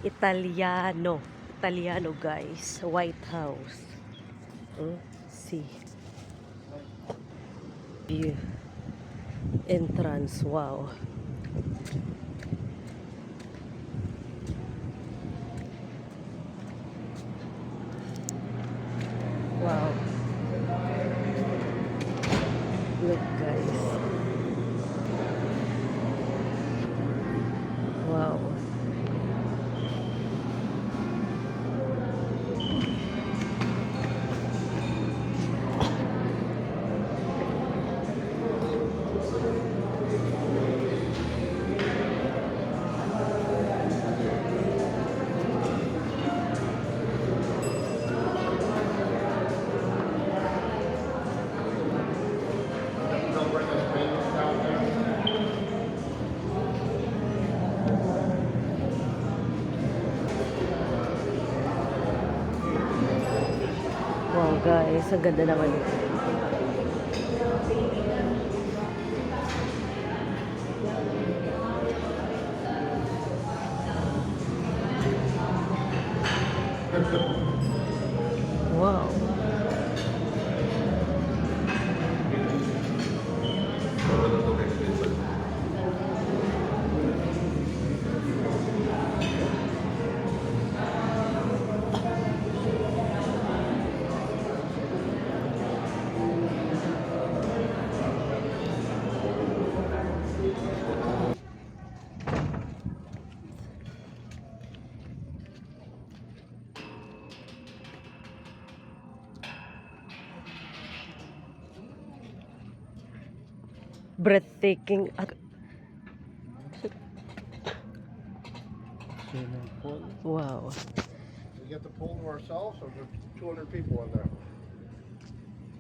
Italiano. Italiano, guys. White House. See. View. Entrance. Wow. Wow. Look, guys. Wow. Wow, guys. Ang ganda naman ito. Wow. Breathtaking. Wow. We get the pool to ourselves, or there's 200 people in there.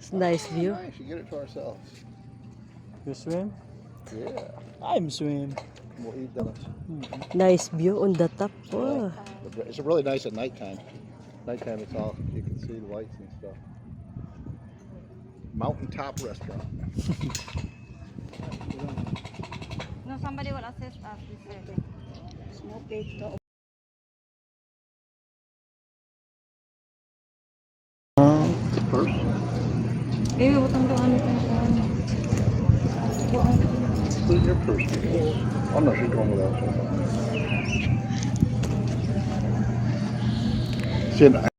It's nice view. Nice, you get it to ourselves. You swim? Yeah. I'm swim. We'll eat donuts. Nice view on the top. Wow. It's really nice at nighttime. Nighttime, it's all, you can see the lights and stuff. Mountaintop restaurant. No, somebody will assist us. He said. Small plate. First? Maybe butang doon ito na Put in your purse. I'm not sure you're going without. See,